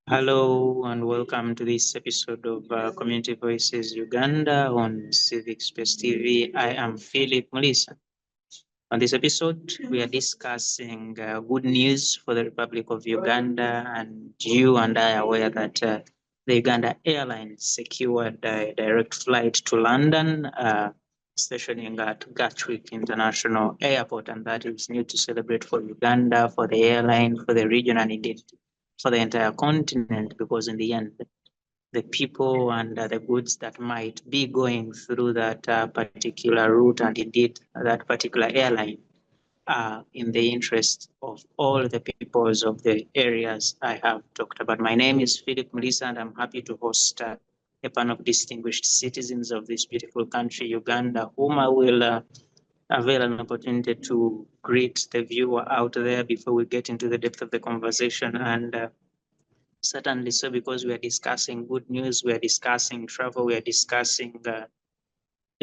Hello and welcome to this episode of Community Voices Uganda on Civic Space TV. I am Phillip Muliisa. On this episode, we are discussing good news for the Republic of Uganda, and you and I are aware that the Uganda Airlines secured a direct flight to London, stationing at Gatwick International Airport, and that is new to celebrate for Uganda, for the airline, for the region, and indeed for the entire continent, because in the end, the people and the goods that might be going through that particular route and indeed that particular airline are in the interest of all the peoples of the areas I have talked about. My name is Phillip Muliisa, and I'm happy to host a panel of distinguished citizens of this beautiful country, Uganda, whom I will avail an opportunity to greet the viewer out there before we get into the depth of the conversation. And certainly so, because we are discussing good news, we are discussing travel, we are discussing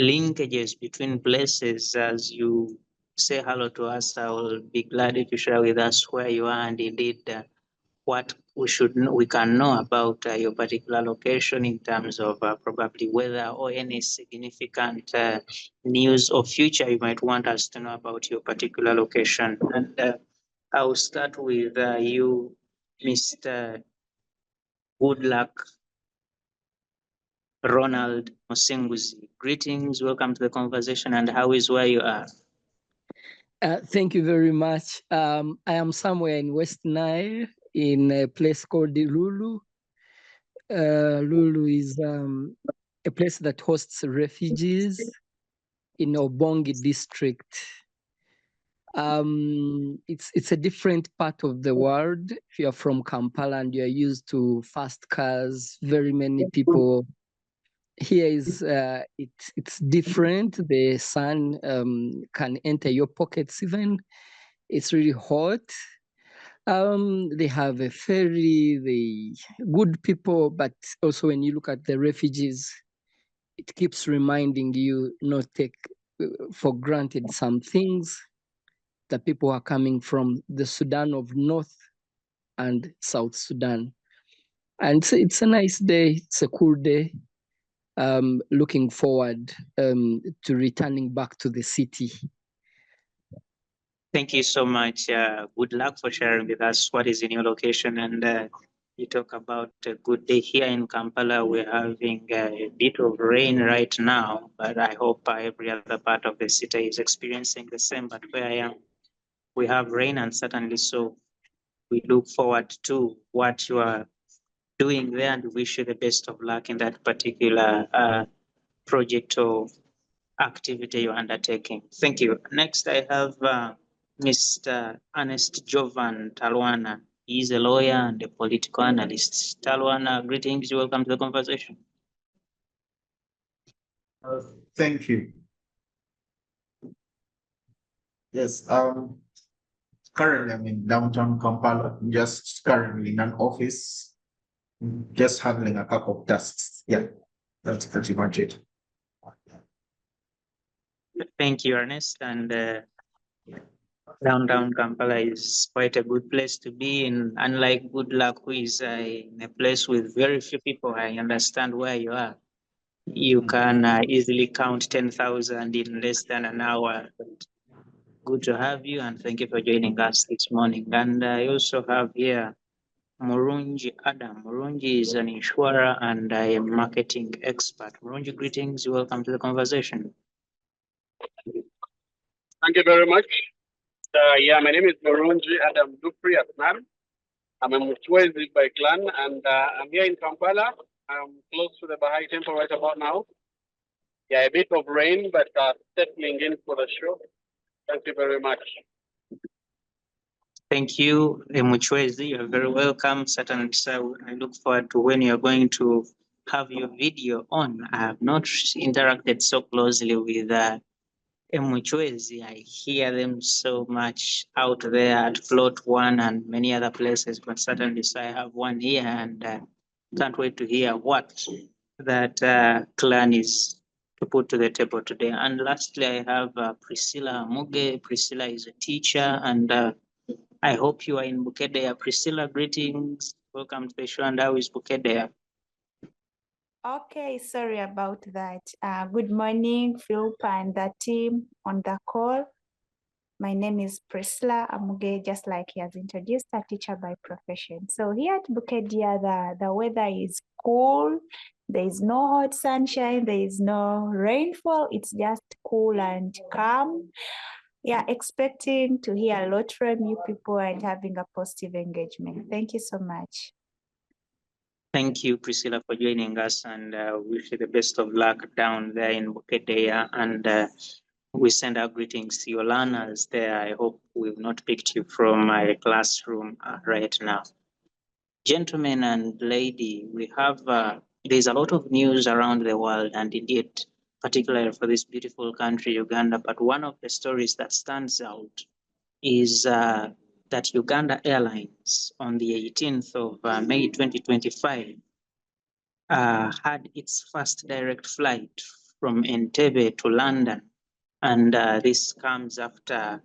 linkages between places. As you say hello to us, I will be glad if you share with us where you are and indeed what we can know about your particular location in terms of probably weather or any significant news or future you might want us to know about your particular location. And I will start with you, Mr. Goodluck Ronald Musinguzi. Greetings, welcome to the conversation, and how is where you are? Thank you very much. I am somewhere in West Nile in a place called Lulu. Lulu is a place that hosts refugees in Obongi district. It's a different part of the world. If you're from Kampala and you're used to fast cars, very many people. Here is it's different. The sun can enter your pockets even. It's really hot. They have a ferry, the good people, but also when you look at the refugees, it keeps reminding you not take for granted some things. The people are coming from the Sudan of North and South Sudan. And so it's a nice day, it's a cool day. Looking forward to returning back to the city. Thank you so much. Good luck for sharing with us what is in your location. And you talk about a good day here in Kampala. We're having a bit of rain right now, but I hope every other part of the city is experiencing the same. But where I am, we have rain, and certainly so. We look forward to what you are doing there and wish you the best of luck in that particular project or activity you're undertaking. Thank you. Next, I have Mr. Ernest Jovan Talwana. He's a lawyer and a political analyst. Talwana, greetings. Welcome to the conversation. Thank you. Yes, currently I'm in downtown Kampala, just currently in an office, just handling a couple of tasks. Yeah, that's pretty much it. Thank you, Ernest. And downtown Kampala is quite a good place to be in. Unlike Goodluck, who is in a place with very few people, I understand where you are. You can easily count 10,000 in less than an hour. Good to have you, and thank you for joining us this morning. And I also have here Murungi Adam. Murungi is an insurer and a marketing expert. Murungi, greetings. Welcome to the conversation. Thank you very much. My name is Murungi Adam Asinani. I'm a Musinguzi by clan, and I'm here in Kampala. I'm close to the Bahai Temple right about now. Yeah, a bit of rain, but settling in for the show. Thank you very much. Thank you, Musinguzi. You're very welcome. Certainly, so I look forward to when you're going to have your video on. I have not interacted so closely with Musinguzi. I hear them so much out there at Float One and many other places, but certainly, so I have one here, and can't wait to hear what that clan is to put to the table today. And lastly, I have Priscilla Amuge. Priscilla is a teacher, and I hope you are in Bukedea. Priscilla, greetings. Welcome to the show. And how is Bukedea? Okay, sorry about that. Good morning, Philip and the team on the call. My name is Priscilla Amuge, just like he has introduced, a teacher by profession. So here at Bukedea, the weather is cool. There is no hot sunshine. There is no rainfall. It's just cool and calm. Yeah, expecting to hear a lot from you people and having a positive engagement. Thank you so much. Thank you, Priscilla, for joining us, and wish you the best of luck down there in Bukedea. And we send our greetings to your learners there. I hope we've not picked you from my classroom right now. Gentlemen and lady, we have there's a lot of news around the world, and indeed, particularly for this beautiful country, Uganda. But one of the stories that stands out is that Uganda Airlines on the 18th of May 2025 had its first direct flight from Entebbe to London. And this comes after,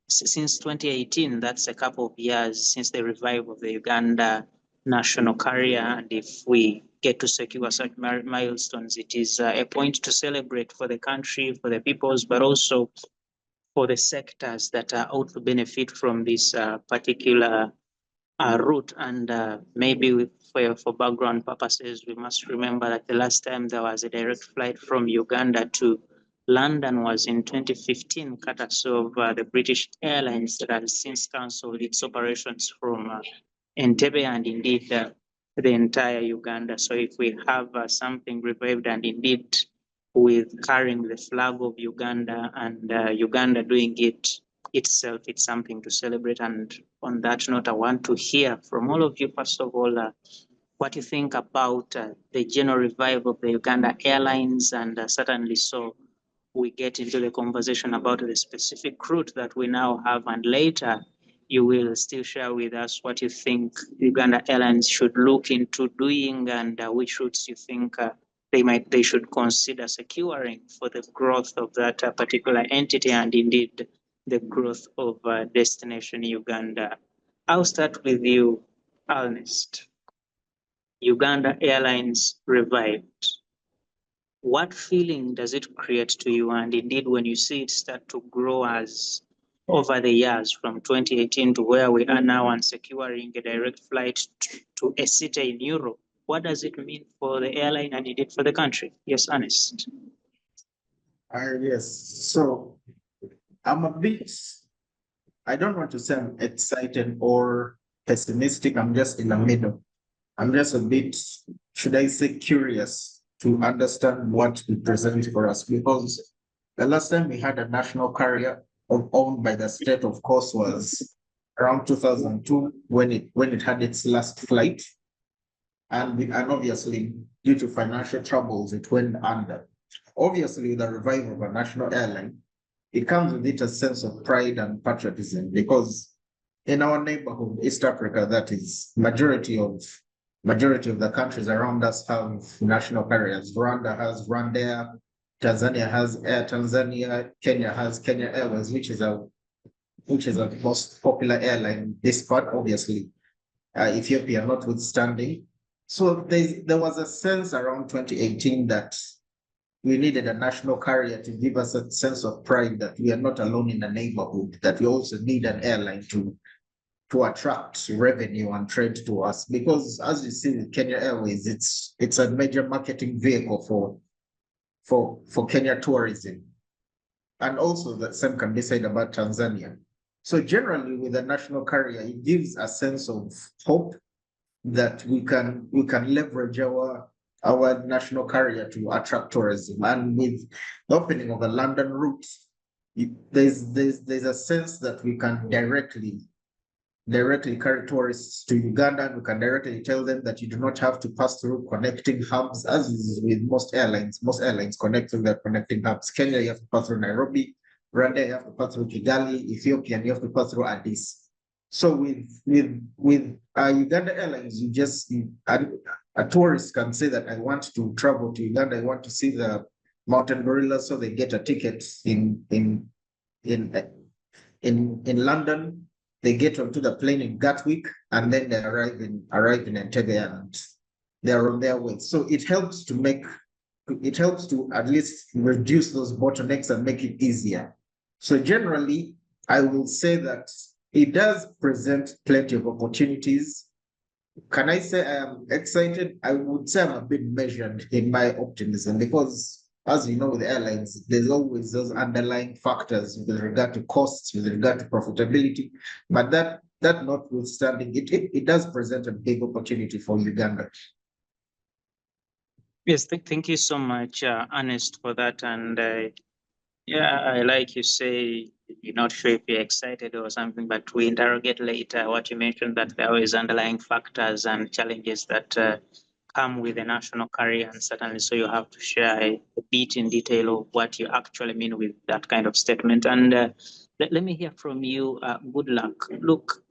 since 2018, that's a couple of years since the revival of the Uganda national carrier. And if we get to secure such milestones, it is a point to celebrate for the country, for the peoples, but also for the sectors that are out to benefit from this particular route. And maybe for background purposes, we must remember that the last time there was a direct flight from Uganda to London was in 2015, courtesy of the British Airlines that has since cancelled its operations from Entebbe and indeed the entire Uganda. So if we have something revived and indeed with carrying the flag of Uganda and Uganda doing it itself, it's something to celebrate. And on that note, I want to hear from all of you, first of all, what you think about the general revival of the Uganda Airlines, and certainly so we get into the conversation about the specific route that we now have, and later you will still share with us what you think Uganda Airlines should look into doing and which routes you think they should consider securing for the growth of that particular entity and indeed the growth of destination Uganda. I'll start with you, Ernest. Uganda Airlines revived. What feeling does it create to you? And indeed, when you see it start to grow as over the years from 2018 to where we are now and securing a direct flight to a city in Europe, what does it mean for the airline and indeed for the country? Yes, Ernest. Yes. So I'm a bit, I don't want to say I'm excited or pessimistic. I'm just in the middle. I'm just a bit, should I say, curious to understand what it presents for us, because the last time we had a national carrier owned by the state, of course, was around 2002 when it had its last flight. And obviously, due to financial troubles, it went under. Obviously, the revival of a national airline, it comes with it a sense of pride and patriotism, because in our neighborhood, East Africa, that is majority of the countries around us have national carriers. Rwanda has Rwandair, Tanzania has Air Tanzania, Kenya has Kenya Airways, which is a most popular airline. This part, obviously, Ethiopia notwithstanding. So there was a sense around 2018 that we needed a national carrier to give us a sense of pride that we are not alone in the neighborhood, that we also need an airline to attract revenue and trade to us. Because as you see with Kenya Airways, it's a major marketing vehicle for Kenya tourism. And also the same can be said about Tanzania. So generally with a national carrier, it gives a sense of hope that we can leverage our national carrier to attract tourism. And with the opening of a London route, there's a sense that we can directly carry tourists to Uganda, and we can directly tell them that you do not have to pass through connecting hubs, as is with most airlines. Most airlines connect through their connecting hubs. Kenya, you have to pass through Nairobi. Rwanda, you have to pass through Kigali. Ethiopian, you have to pass through Addis. So with Uganda Airlines, a tourist can say that I want to travel to Uganda, I want to see the mountain gorillas, so they get a ticket in London. they get onto the plane in Gatwick, and then they arrive in Entebbe, and they're on their way. So it helps to at least reduce those bottlenecks and make it easier. So generally, I will say that it does present plenty of opportunities. Can I say I am excited? I would say I'm a bit measured in my optimism, because as you know, with airlines, there's always those underlying factors with regard to costs, with regard to profitability. But that notwithstanding, it does present a big opportunity for Uganda. Yes, thank you so much, Ernest, for that. And yeah, I like you say, you're not sure if you're excited or something, but we interrogate later what you mentioned, that there are always underlying factors and challenges that come with a national carrier, and certainly so you have to share a bit in detail of what you actually mean with that kind of statement. And let me hear from you, Goodluck. Look,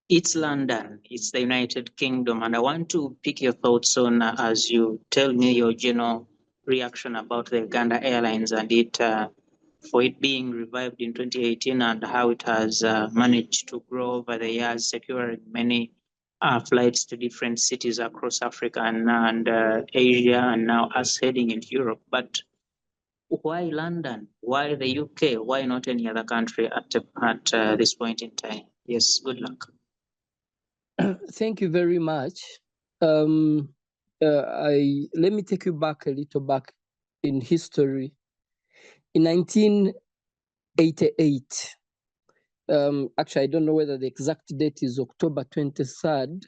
it's London, it's the United Kingdom, and I want to pick your thoughts on as you tell me your general reaction about the Uganda Airlines and it for it being revived in 2018 and how it has managed to grow over the years, securing many flights to different cities across Africa and Asia, and now us heading into Europe. But why London? Why the UK? Why not any other country at this point in time? Yes, good luck. Thank you very much. Let me take you back a little back in history. In 1988, actually, I don't know whether the exact date is October 23rd.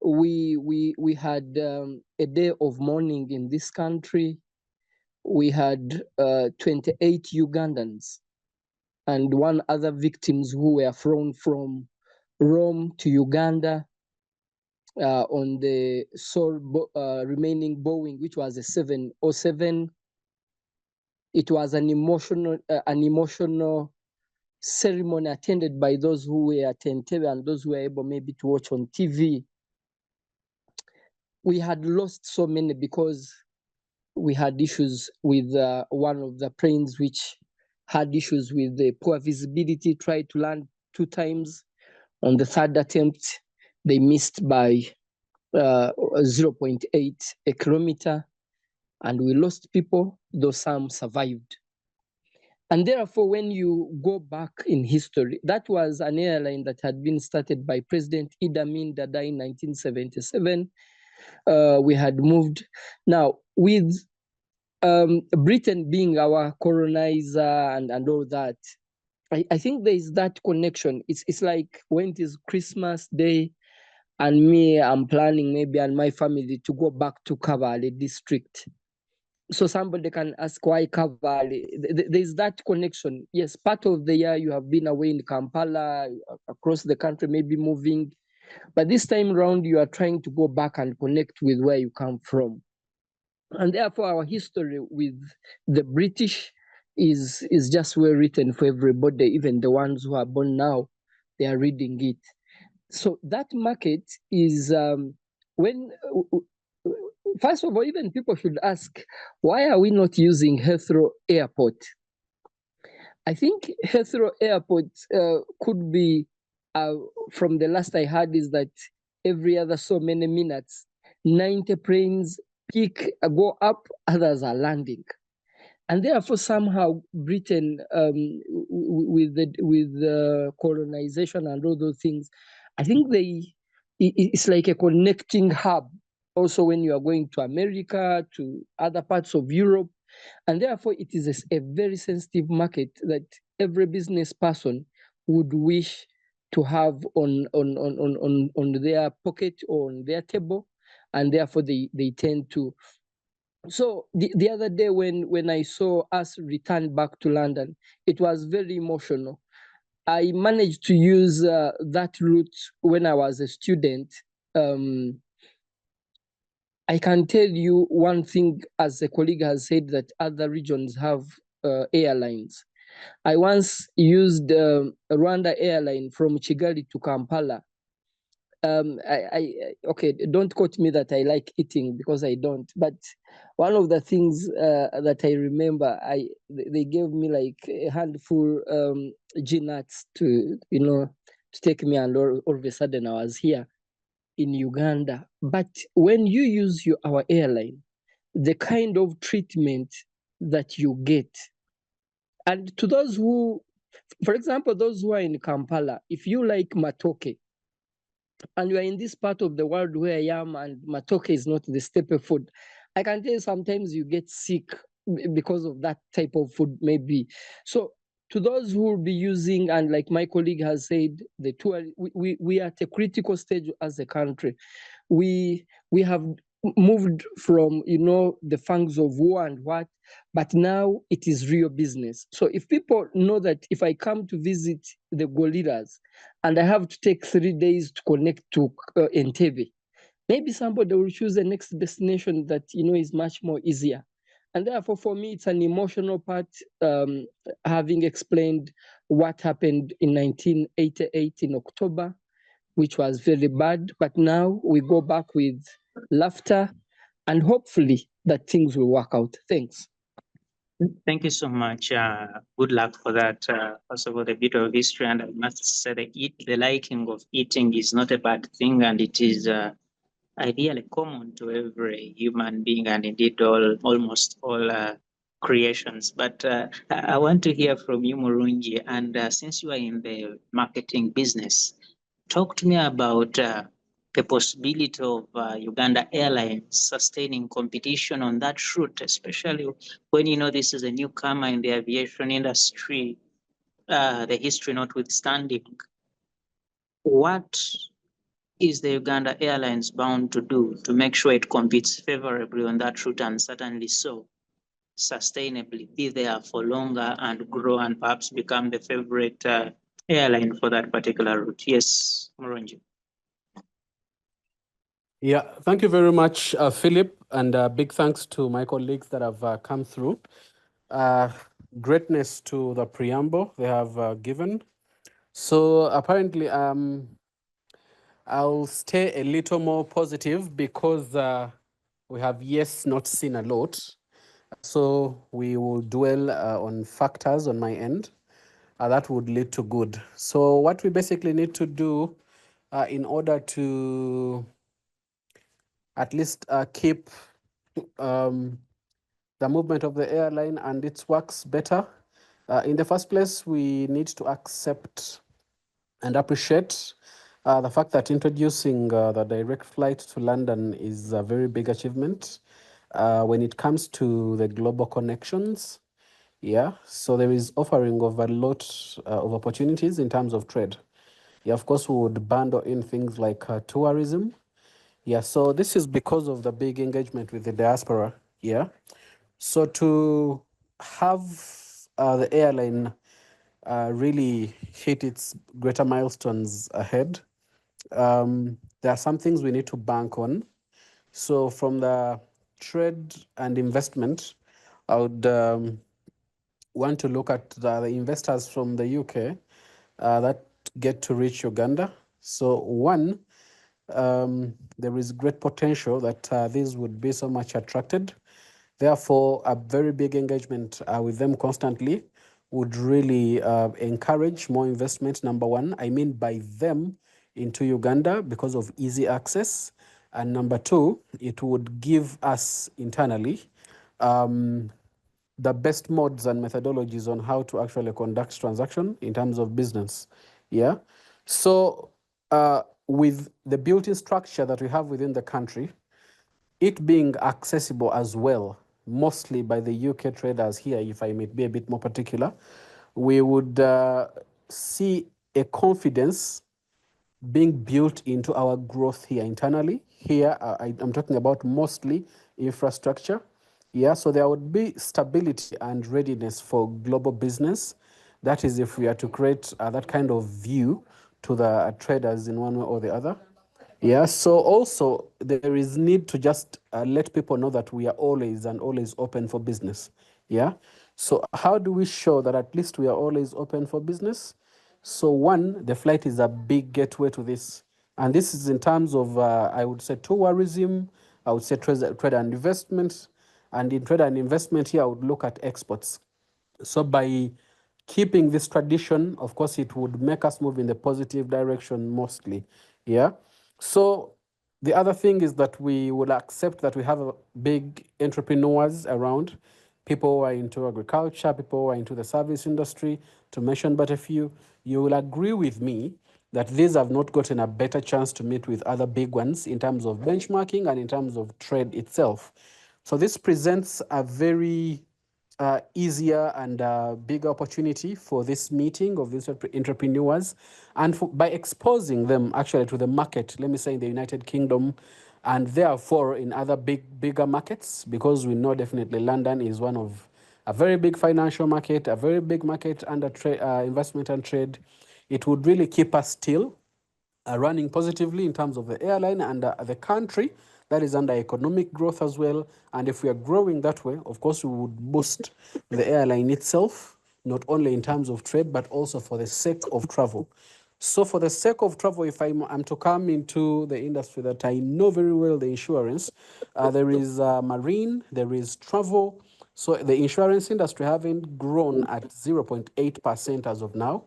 We had a day of mourning in this country. We had 28 Ugandans and one other victims who were flown from Rome to Uganda on the sole remaining Boeing, which was a 707. It was an emotional ceremony attended by those who were attentive and those who were able maybe to watch on TV. We had lost so many because we had issues with one of the planes, which had issues with the poor visibility, tried to land 2 times. On the 3rd attempt, they missed by 0.8 a kilometer, and we lost people, though some survived. And therefore, when you go back in history, that was an airline that had been started by President Idi Amin Dada in 1977. We had moved. Now, with Britain being our colonizer and all that, I think there is that connection. It's like when it is Christmas Day, and me, I'm planning maybe and my family to go back to Kabale district. So somebody can ask why Kabale? There's that connection. Yes, part of the year you have been away in Kampala, across the country, maybe moving. But this time around, you are trying to go back and connect with where you come from. And therefore, our history with the British is just well written for everybody, even the ones who are born now, they are reading it. So that market is first of all, even people should ask, why are we not using Heathrow Airport? I think Heathrow Airport could be, from the last I heard, is that every other so many minutes, 90 planes peak, go up, others are landing. And therefore, somehow, Britain, with the colonization and all those things, I think it's like a connecting hub. Also, when you are going to America, to other parts of Europe, and therefore, it is a very sensitive market that every business person would wish to have on their pocket or on their table, and therefore they tend to. So the other day when I saw us return back to London, it was very emotional. I managed to use that route when I was a student. I can tell you one thing, as a colleague has said, that other regions have airlines. I once used Rwanda Airline from Kigali to Kampala. Okay, don't quote me that I like eating, because I don't. But one of the things that I remember, they gave me like a handful nuts to to take me, and all of a sudden I was here in Uganda. But when you use our airline, the kind of treatment that you get, and to those who, for example, those who are in Kampala, if you like matoke, and you are in this part of the world where I am, and matoke is not the staple food, I can tell you sometimes you get sick because of that type of food, maybe. So to those who will be using, and like my colleague has said, the tour, we are at a critical stage as a country. We have moved from the fangs of war and what, but now it is real business. So if people know that if I come to visit the gorillas and I have to take 3 days to connect to Entebbe, maybe somebody will choose the next destination that is much more easier. And therefore, for me, it's an emotional part, having explained what happened in 1988 in October, which was very bad. But now we go back with laughter, and hopefully that things will work out. Thanks. Thank you so much. Good luck for that. First of all, a bit of history, and I must say the liking of eating is not a bad thing, and it is ideally common to every human being, and indeed almost all creations. But I want to hear from you, Murungi, and since you are in the marketing business, talk to me about the possibility of Uganda Airlines sustaining competition on that route, especially when this is a newcomer in the aviation industry, the history notwithstanding. What is the Uganda Airlines bound to do to make sure it competes favorably on that route, and certainly so sustainably be there for longer and grow and perhaps become the favorite airline for that particular route? Yes, Murungi. Yeah, thank you very much, Philip, and big thanks to my colleagues that have come through. Greatness to the preamble they have given. So apparently, I'll stay a little more positive because we have, yes, not seen a lot. So we will dwell on factors on my end. That would lead to good. So what we basically need to do in order to at least keep the movement of the airline and its works better. In the first place, we need to accept and appreciate the fact that introducing the direct flight to London is a very big achievement when it comes to the global connections. Yeah, so there is offering of a lot of opportunities in terms of trade. Yeah, of course, we would bundle in things like tourism. Yeah, so this is because of the big engagement with the diaspora. Yeah, so to have the airline really hit its greater milestones ahead, there are some things we need to bank on. So from the trade and investment, I would want to look at the investors from the UK that get to reach Uganda. So one, there is great potential that these would be so much attracted. Therefore, a very big engagement with them constantly would really encourage more investment, number one. I mean by them into Uganda because of easy access. And number two, it would give us internally the best modes and methodologies on how to actually conduct transaction in terms of business. Yeah. So with the built-in structure that we have within the country, it being accessible as well, mostly by the UK traders here, if I may be a bit more particular, we would see a confidence being built into our growth here internally. Here, I'm talking about mostly infrastructure. Yeah, so there would be stability and readiness for global business. That is if we are to create that kind of view to the traders in one way or the other. Yeah, so also there is need to just let people know that we are always open for business. Yeah, so how do we show that at least we are always open for business? So one, the flight is a big gateway to this. And this is in terms of, I would say, tourism, I would say trade and investment. And in trade and investment here, I would look at exports. So by keeping this tradition, of course, it would make us move in the positive direction mostly. Yeah. So the other thing is that we will accept that we have big entrepreneurs around, people who are into agriculture, people who are into the service industry, to mention but a few. You will agree with me that these have not gotten a better chance to meet with other big ones in terms of benchmarking and in terms of trade itself. So this presents a very easier and bigger opportunity for this meeting of these entrepreneurs, and by exposing them actually to the market, let me say in the United Kingdom, and therefore in other bigger markets, because we know definitely London is one of a very big financial market, a very big market under investment and trade. It would really keep us still running positively in terms of the airline and the country that is under economic growth as well. And if we are growing that way, of course, we would boost the airline itself, not only in terms of trade, but also for the sake of travel. So for the sake of travel, if I'm to come into the industry that I know very well, the insurance, there is marine, there is travel. So the insurance industry having grown at 0.8% as of now.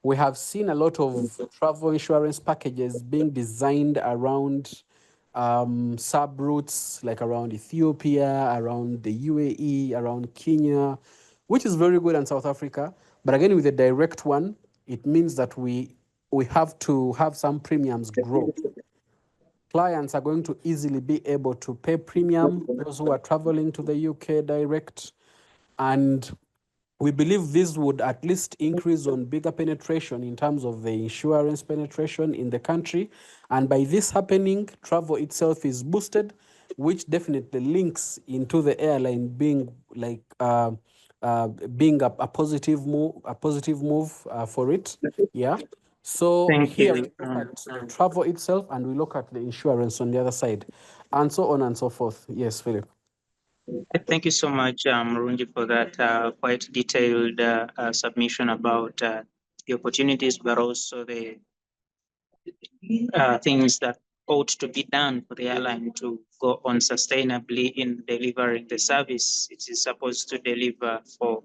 We have seen a lot of travel insurance packages being designed around sub-routes, like around Ethiopia, around the UAE, around Kenya, which is very good, in South Africa. But again, with a direct one, it means that we have to have some premiums grow. Clients are going to easily be able to pay premium, those who are traveling to the UK direct. And we believe this would at least increase on bigger penetration in terms of the insurance penetration in the country. And by this happening, travel itself is boosted, which definitely links into the airline being like being a positive move for it. Yeah. So Thank here you. we look at the travel itself and we look at the insurance on the other side, and so on and so forth. Yes, Philip. Thank you so much, Murungi, for that quite detailed submission about the opportunities, but also the things that ought to be done for the airline to go on sustainably in delivering the service it is supposed to deliver for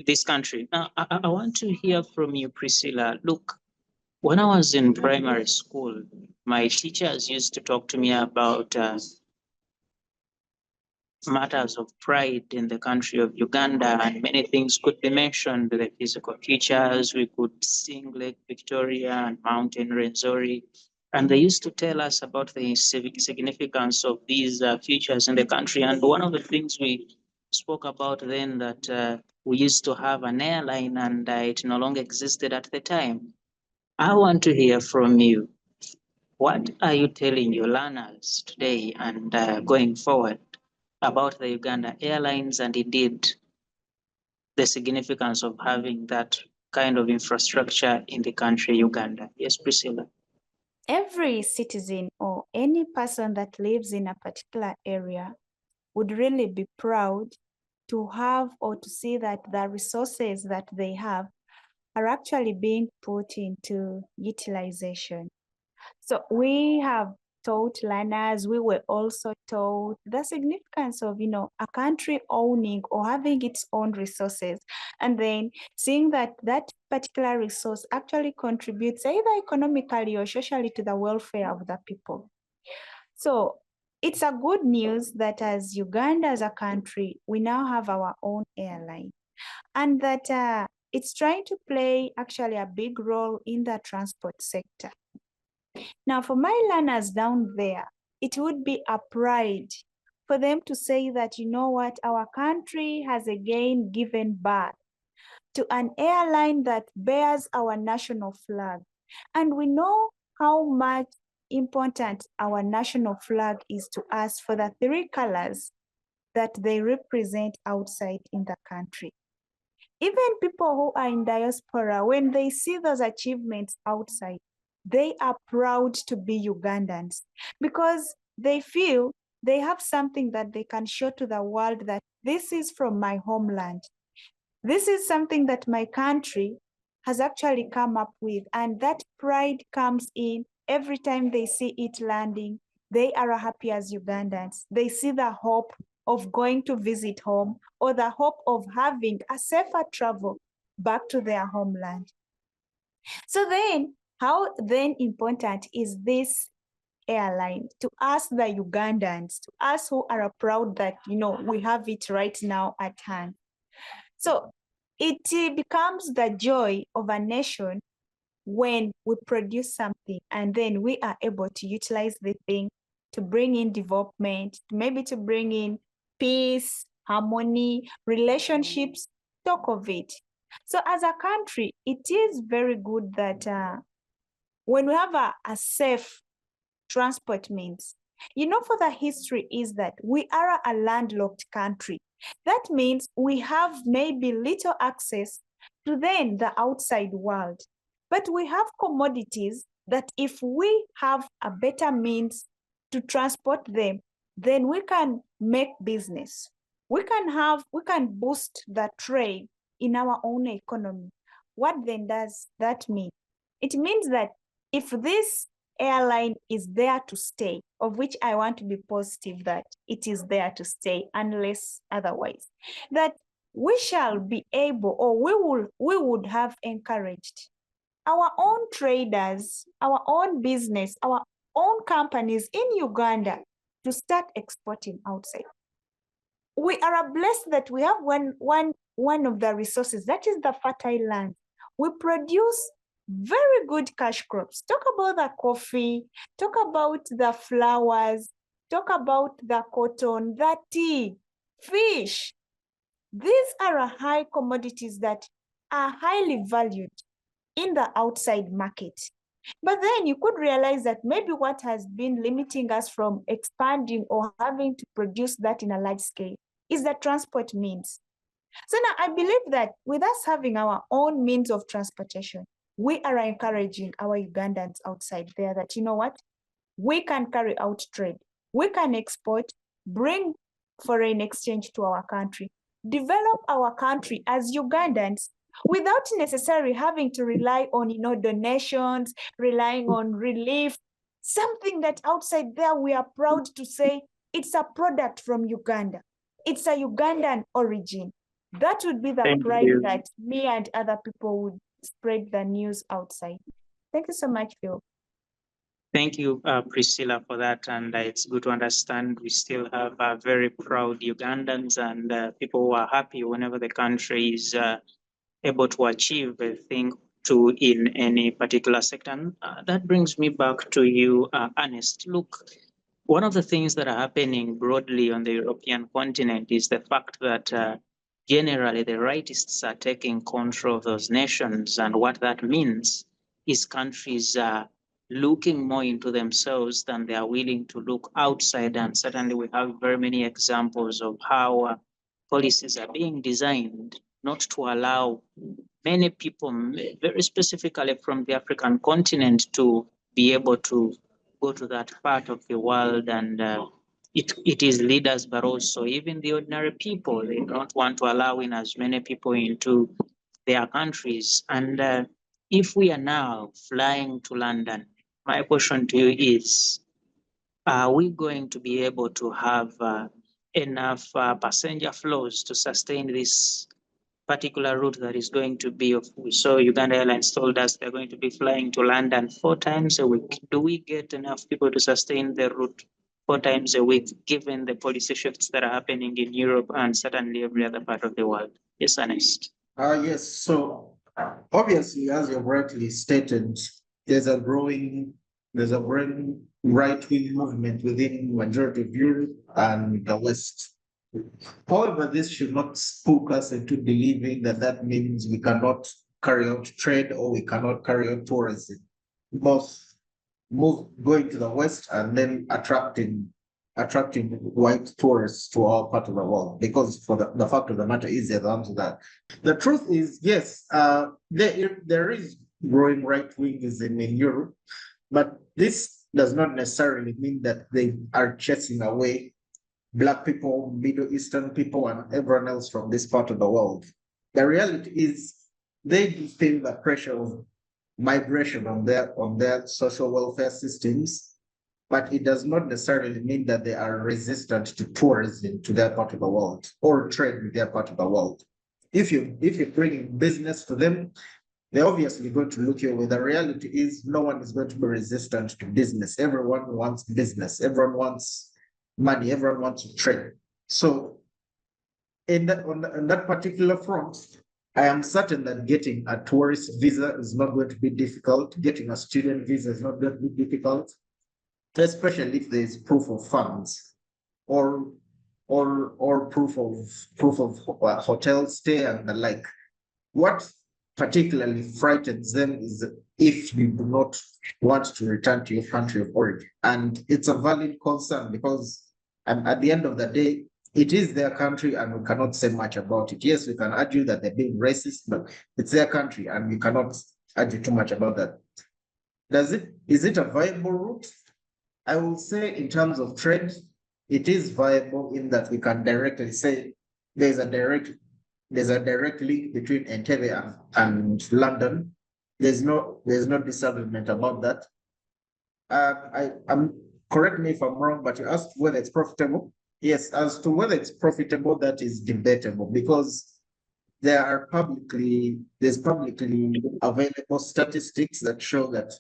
this country. Now, I want to hear from you, Priscilla. Look, when I was in primary school, my teachers used to talk to me about matters of pride in the country of Uganda, and many things could be mentioned, the physical features. We could sing Lake Victoria and Mountain Renzori. And they used to tell us about the civic significance of these features in the country. And one of the things we spoke about then that we used to have an airline and it no longer existed at the time. I want to hear from you. What are you telling your learners today and going forward about the Uganda Airlines and indeed the significance of having that kind of infrastructure in the country Uganda? Yes, Priscilla. Every citizen or any person that lives in a particular area would really be proud to have or to see that the resources that they have are actually being put into utilization. So we have taught learners, we were also taught the significance of, a country owning or having its own resources, and then seeing that that particular resource actually contributes either economically or socially to the welfare of the people. So it's a good news that as Uganda as a country, we now have our own airline, and that it's trying to play actually a big role in the transport sector. Now, for my learners down there, it would be a pride for them to say that, you know what, our country has again given birth to an airline that bears our national flag. And we know how much important our national flag is to us for the three colors that they represent outside in the country. Even people who are in diaspora, when they see those achievements outside, they are proud to be Ugandans because they feel they have something that they can show to the world that this is from my homeland. This is something that my country has actually come up with, and that pride comes in every time they see it landing, they are happy as Ugandans. They see the hope of going to visit home or the hope of having a safer travel back to their homeland. So then, how then important is this airline to us, the Ugandans, to us who are proud that, we have it right now at hand? So it becomes the joy of a nation when we produce something and then we are able to utilize the thing to bring in development, maybe to bring in peace, harmony, relationships, talk of it. So as a country, it is very good that when we have a safe transport means, for the history is that we are a landlocked country. That means we have maybe little access to then the outside world. But we have commodities that if we have a better means to transport them, then we can make business. We can boost the trade in our own economy. What then does that mean? It means that if this airline is there to stay, of which I want to be positive that it is there to stay unless otherwise, that we shall be able, or we would have encouraged our own traders, our own business, our own companies in Uganda to start exporting outside. We are blessed that we have one of the resources, that is the fertile land. We produce very good cash crops. Talk about the coffee, talk about the flowers, talk about the cotton, the tea, fish. These are high commodities that are highly valued in the outside market. But then you could realize that maybe what has been limiting us from expanding or having to produce that in a large scale is the transport means. So now I believe that with us having our own means of transportation, we are encouraging our Ugandans outside there that, we can carry out trade, we can export, bring foreign exchange to our country, develop our country as Ugandans without necessarily having to rely on, donations, relying on relief, something that outside there we are proud to say it's a product from Uganda. It's a Ugandan origin. That would be the pride that me and other people would spread the news outside. Thank you so much, Phil. Thank you, Priscilla, for that. And it's good to understand we still have very proud Ugandans and people who are happy whenever the country is able to achieve a thing in any particular sector. And that brings me back to you, Ernest. Look, one of the things that are happening broadly on the European continent is the fact that generally the rightists are taking control of those nations. And what that means is countries are looking more into themselves than they are willing to look outside. And certainly we have very many examples of how policies are being designed not to allow many people, very specifically from the African continent, to be able to go to that part of the world. And it is leaders, but also even the ordinary people. They don't want to allow in as many people into their countries. And if we are now flying to London, my question to you is, are we going to be able to have enough passenger flows to sustain this particular route that is going to be so Uganda Airlines told us they're going to be flying to London 4 times a week. Do we get enough people to sustain the route 4 times a week, given the policy shifts that are happening in Europe and certainly every other part of the world? Yes, Ernest. Yes. So obviously, as you've rightly stated, there's a growing right-wing movement within majority of Europe and the West. However, this should not spook us into believing that means we cannot carry out trade or we cannot carry out tourism. Both going to the West and then attracting white tourists to our part of the world, because for the fact of the matter is the answer that. The truth is, yes, there is growing right-wingism in Europe, but this does not necessarily mean that they are chasing away Black people, Middle Eastern people, and everyone else from this part of the world. The reality is they do feel the pressure of migration on their social welfare systems, but it does not necessarily mean that they are resistant to tourism to their part of the world or trade with their part of the world. If you bring business to them, they're obviously going to look your way. The reality is no one is going to be resistant to business. Everyone wants business. Everyone wants money. Everyone wants to trade. So on that particular front, I am certain that getting a tourist visa is not going to be difficult. Getting a student visa is not going to be difficult, especially if there is proof of funds or proof of hotel stay and the like. What particularly frightens them is if you do not want to return to your country of origin. And it's a valid concern because at the end of the day, it is their country and we cannot say much about it. Yes, we can argue that they're being racist, but it's their country and we cannot argue too much about that. Is it a viable route? I will say in terms of trade, it is viable in that we can directly say there's a direct link between Entebbe and London. There's no disagreement about that. Correct me if I'm wrong, but you asked whether it's profitable. Yes, as to whether it's profitable, that is debatable because there's publicly available statistics that show that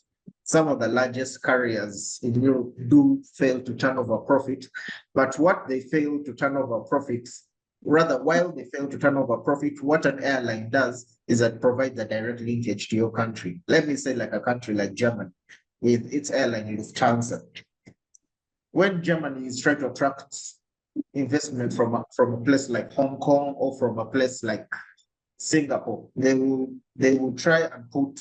some of the largest carriers in Europe do fail to turn over profit. But what they fail to turn over profits, rather, while they fail to turn over profit, what an airline does is that provides a direct linkage to your country. Let me say like a country like Germany with its airline Lufthansa. When Germany is trying to attract investment from a place like Hong Kong or from a place like Singapore, they will try and put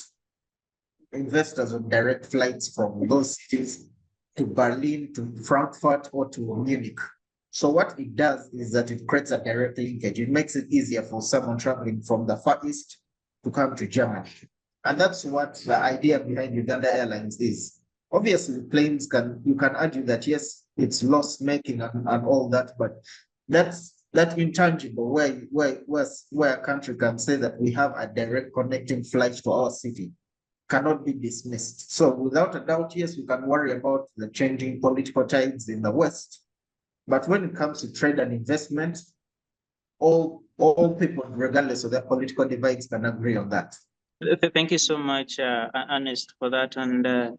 investors on direct flights from those cities to Berlin, to Frankfurt, or to Munich. So what it does is that it creates a direct linkage. It makes it easier for someone traveling from the Far East to come to Germany. And that's what the idea behind Uganda Airlines is. Obviously, you can argue that, yes, it's loss-making and all that, but that's intangible where a country can say that we have a direct connecting flight to our city cannot be dismissed. So without a doubt, yes, we can worry about the changing political tides in the West. But when it comes to trade and investment, all people, regardless of their political divides, can agree on that. Thank you so much, Ernest, for that. And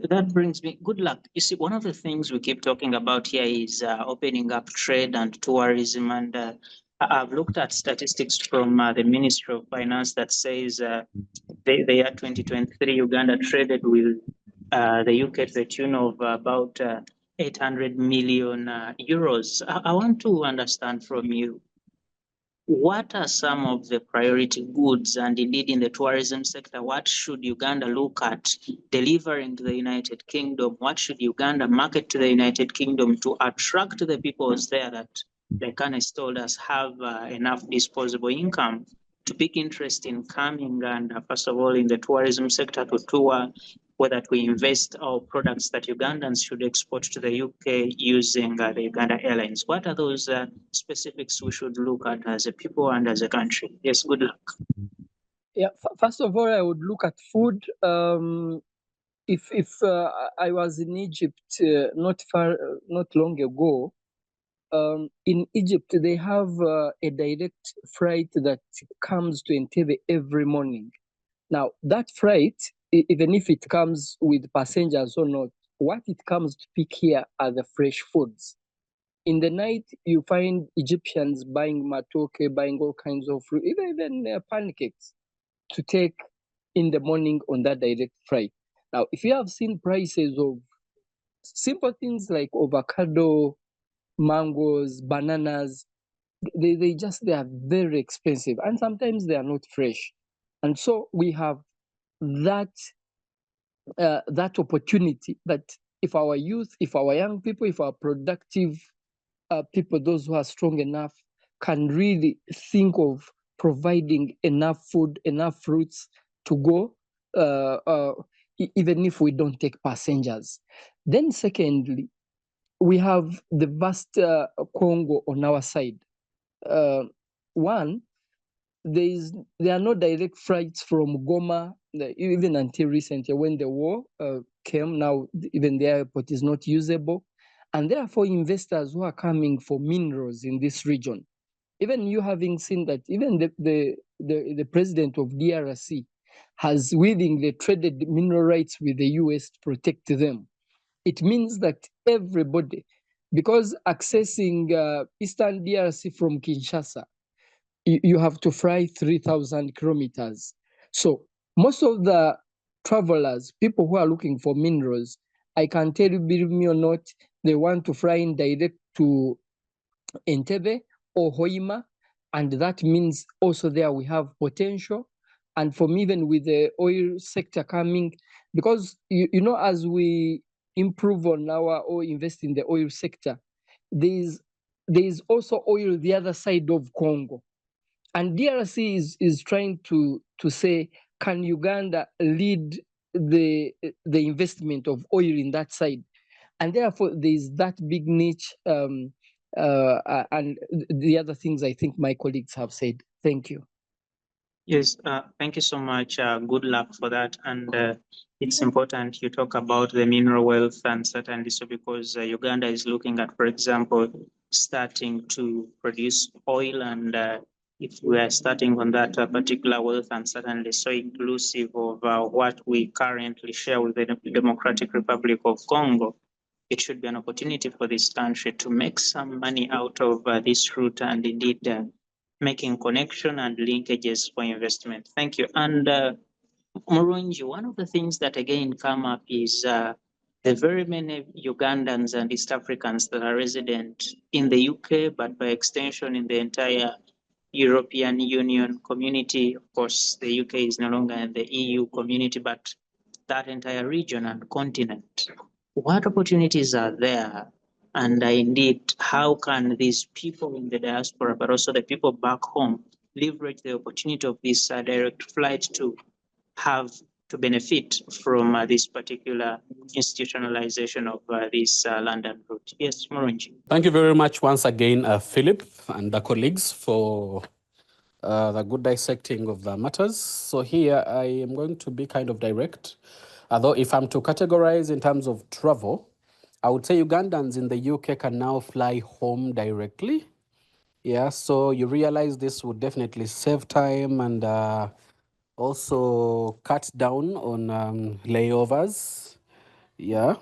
that brings me good luck. You see, one of the things we keep talking about here is opening up trade and tourism. And I've looked at statistics from the Ministry of Finance that says the year 2023, Uganda traded with the UK to the tune of about 800 million euros. I want to understand from you, what are some of the priority goods, and indeed in the tourism sector, what should Uganda look at delivering to the United Kingdom? What should Uganda market to the United Kingdom to attract the peoples there that, like Ernest told us, have enough disposable income to pick interest in coming and first of all in the tourism sector to tour, whether we invest our products that Ugandans should export to the UK using the Uganda Airlines. What are those specifics we should look at as a people and as a country? Yes, good luck. Yeah, first of all, I would look at food. If I was in Egypt not long ago, in Egypt they have a direct flight that comes to Entebbe every morning. Now that flight, even if it comes with passengers or not, what it comes to pick here are the fresh foods. In the night, you find Egyptians buying matoke, buying all kinds of fruit, even pancakes to take in the morning on that direct flight. Now, if you have seen prices of simple things like avocado, mangoes, bananas, they are very expensive and sometimes they are not fresh. And so we have that opportunity that if our youth, if our young people, if our productive people, those who are strong enough, can really think of providing enough food, enough fruits to go, even if we don't take passengers. Then secondly, we have the vast Congo on our side. One, there are no direct flights from Goma, even until recently when the war came. Now even the airport is not usable, and therefore investors who are coming for minerals in this region, even you having seen that even the president of DRC has willingly traded mineral rights with the US to protect them. It means that everybody, because accessing Eastern DRC from Kinshasa, you have to fly 3,000 kilometers. So most of the travelers, people who are looking for minerals, I can tell you, believe me or not, they want to fly in direct to Entebbe or Hoima, and that means also there we have potential. And from even with the oil sector coming, because you know, as we improve on our or invest in the oil sector, there's also oil the other side of Congo. And DRC is trying to say, can Uganda lead the investment of oil in that side? And therefore, there's that big niche, and the other things I think my colleagues have said. Thank you. Yes, thank you so much. Good luck for that. And it's important you talk about the mineral wealth, and certainly so because Uganda is looking at, for example, starting to produce oil. And if we are starting on that particular wealth, and certainly so inclusive of what we currently share with the Democratic Republic of Congo, it should be an opportunity for this country to make some money out of this route and indeed making connection and linkages for investment. Thank you. And Murungi, one of the things that again come up is the very many Ugandans and East Africans that are resident in the UK, but by extension in the entire European Union community. Of course, the UK is no longer in the EU community, but that entire region and continent. What opportunities are there? And indeed, how can these people in the diaspora, but also the people back home, leverage the opportunity of this direct flight to have to benefit from this particular institutionalization of this London route? Yes, Murungi. Thank you very much once again, Philip and the colleagues for the good dissecting of the matters. So here I am going to be kind of direct. Although if I'm to categorize in terms of travel, I would say Ugandans in the UK can now fly home directly. Yeah, so you realize this would definitely save time and also cut down on layovers. Yeah.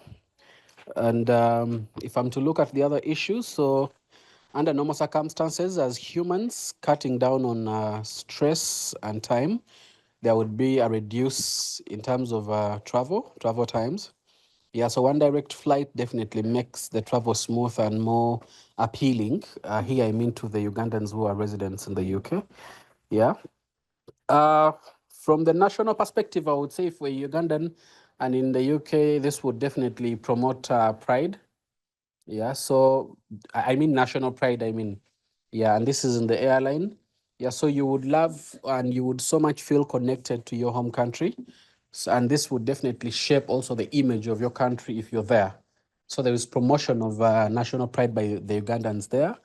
And if I'm to look at the other issues, so under normal circumstances, as humans, cutting down on stress and time, there would be a reduce in terms of travel times. Yeah, so one direct flight definitely makes the travel smooth and more appealing. Here I mean to the Ugandans who are residents in the UK. Yeah. From the national perspective, I would say for Ugandan and in the UK, this would definitely promote pride. Yeah, so I mean national pride, yeah, and this is in the airline. Yeah, so you would love and you would so much feel connected to your home country. So, and this would definitely shape also the image of your country if you're there. So there is promotion of national pride by the Ugandans there.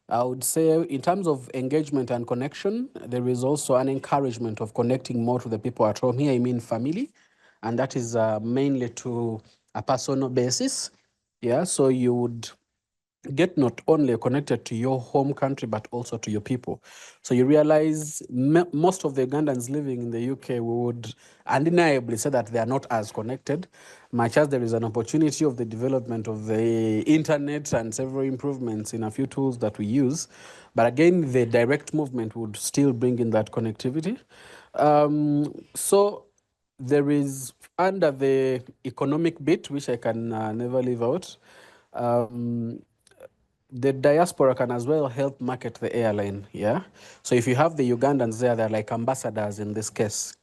I would say in terms of engagement and connection, there is also an encouragement of connecting more to the people at home. Here I mean family, and that is mainly to a personal basis. Yeah, so you would get not only connected to your home country, but also to your people. So you realize most of the Ugandans living in the UK would undeniably say that they are not as connected, much as there is an opportunity of the development of the internet and several improvements in a few tools that we use. But again, the direct movement would still bring in that connectivity. So there is under the economic bit, which I can never leave out, the diaspora can as well help market the airline, yeah? So if you have the Ugandans there, they're like ambassadors in this case.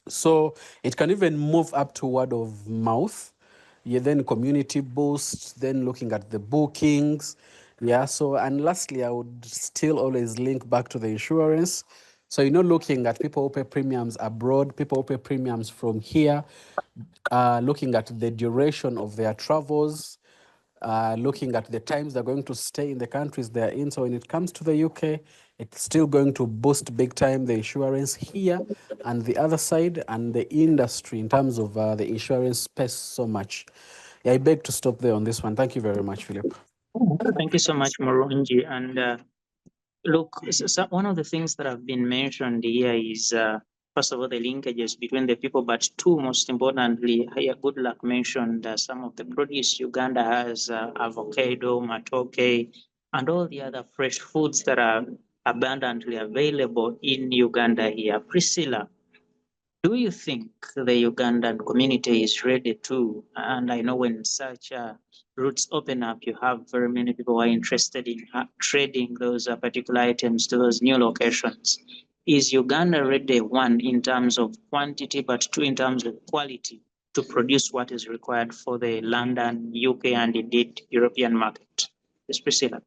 So it can even move up to word of mouth. Yeah, then community boost, then looking at the bookings. Yeah, so and lastly, I would still always link back to the insurance. So you're not looking at people who pay premiums abroad, people who pay premiums from here, looking at the duration of their travels, looking at the times they're going to stay in the countries they're in. So when it comes to the UK, it's still going to boost big time the insurance here and the other side and the industry in terms of the insurance space so much. Yeah, I beg to stop there on this one. Thank you very much, Philip. Thank you so much, Murungi. And look, one of the things that have been mentioned here is, first of all, the linkages between the people, but two, most importantly, here Goodluck mentioned some of the produce Uganda has, avocado, matoke, and all the other fresh foods that are abundantly available in Uganda here. Priscilla, do you think the Ugandan community is ready to, and I know when such routes open up, you have very many people who are interested in trading those particular items to those new locations. Is Uganda ready, one, in terms of quantity, but two, in terms of quality, to produce what is required for the London, UK, and indeed European market? Yes, Priscilla.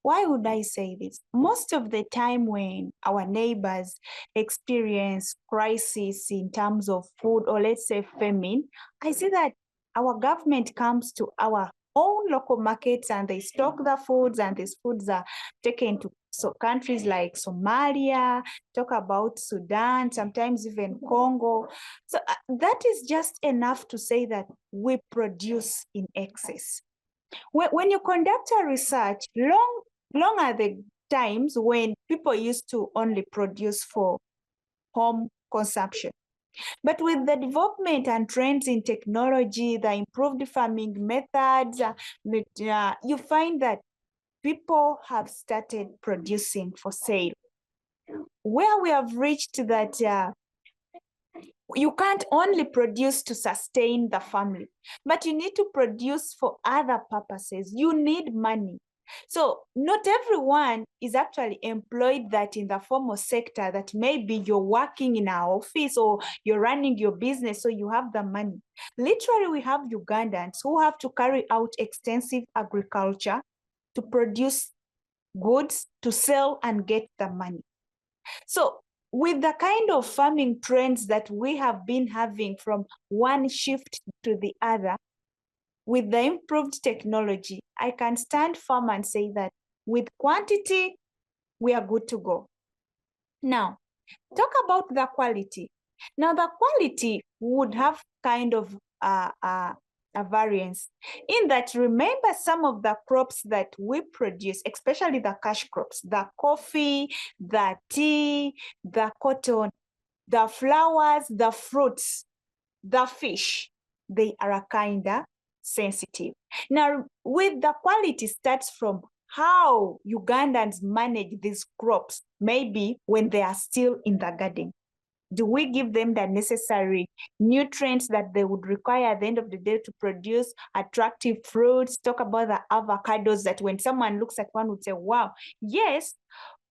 Why would I say this? Most of the time when our neighbors experience crisis in terms of food, or let's say famine, I see that our government comes to our own local markets and they stock the foods, and these foods are taken to countries like Somalia, talk about Sudan, sometimes even Congo. So that is just enough to say that we produce in excess. When you conduct a research, long are the times when people used to only produce for home consumption. But with the development and trends in technology, the improved farming methods, you find that people have started producing for sale. Where we have reached that you can't only produce to sustain the family, but you need to produce for other purposes. You need money. So not everyone is actually employed that in the formal sector, that maybe you're working in our office or you're running your business, so you have the money. Literally, we have Ugandans who have to carry out extensive agriculture to produce goods to sell and get the money. So with the kind of farming trends that we have been having from one shift to the other, with the improved technology, I can stand firm and say that with quantity, we are good to go. Now, talk about the quality. Now, the quality would have kind of a variance in that, remember, some of the crops that we produce, especially the cash crops, the coffee, the tea, the cotton, the flowers, the fruits, the fish, they are a kind of sensitive. Now, with the quality starts from how Ugandans manage these crops, maybe when they are still in the garden. Do we give them the necessary nutrients that they would require at the end of the day to produce attractive fruits? Talk about the avocados that when someone looks at one would say, wow, yes,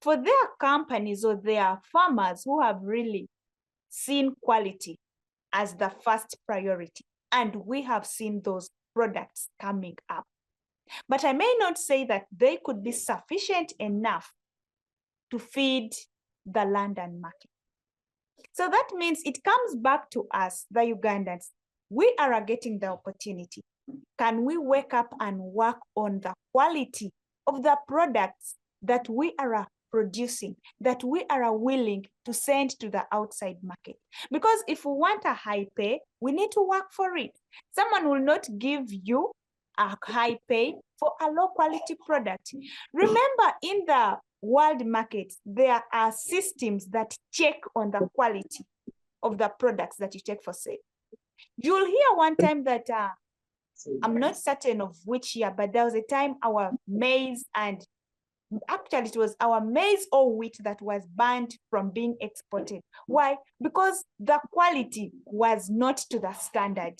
for their companies or their farmers who have really seen quality as the first priority. And we have seen those products coming up. But I may not say that they could be sufficient enough to feed the London market. So that means it comes back to us, the Ugandans. We are getting the opportunity. Can we wake up and work on the quality of the products that we are producing, that we are willing to send to the outside market? Because if we want a high pay, we need to work for it. Someone will not give you a high pay for a low quality product. Remember, in the world market, there are systems that check on the quality of the products that you take for sale. You'll hear one time that I'm not certain of which year, but there was a time our maize, and actually it was our maize or wheat, that was banned from being exported. Why? Because the quality was not to the standard.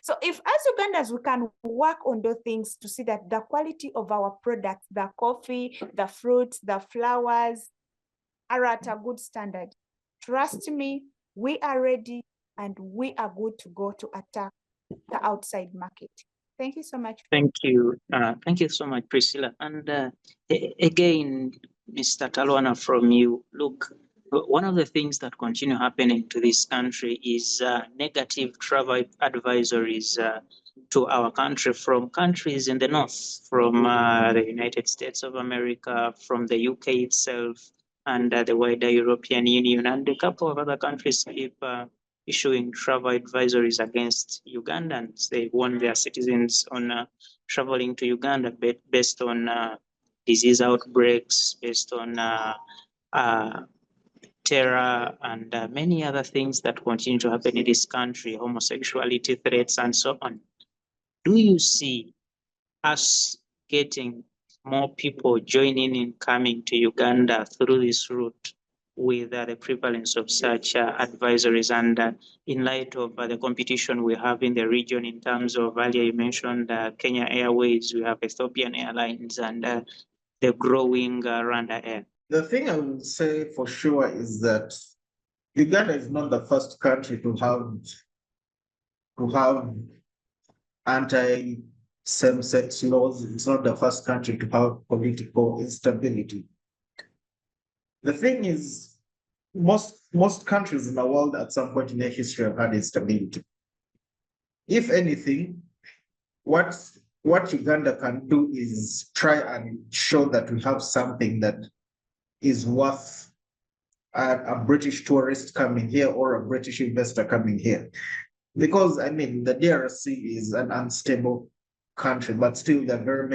So if as Ugandans we can work on those things to see that the quality of our products, the coffee, the fruits, the flowers, are at a good standard, trust me, we are ready and we are good to go to attack the outside market. Thank you so much. Thank you. Thank you so much, Priscilla. And again, Mr. Talwana, from you, look, one of the things that continue happening to this country is negative travel advisories to our country from countries in the north, from the United States of America, from the UK itself, and the wider European Union, and a couple of other countries keep issuing travel advisories against Ugandans. They warn their citizens on traveling to Uganda based on disease outbreaks, based on terror, and many other things that continue to happen in this country, homosexuality threats, and so on. Do you see us getting more people joining in coming to Uganda through this route with the prevalence of such advisories, and in light of the competition we have in the region in terms of, earlier you mentioned Kenya Airways, we have Ethiopian Airlines, and the growing Rwanda Air? The thing I would say for sure is that Uganda is not the first country to have anti-same-sex laws. It's not the first country to have political instability. The thing is, most countries in the world at some point in their history have had instability. If anything, what Uganda can do is try and show that we have something that is worth a British tourist coming here or a British investor coming here. Because, I mean, the DRC is an unstable country, but still there are very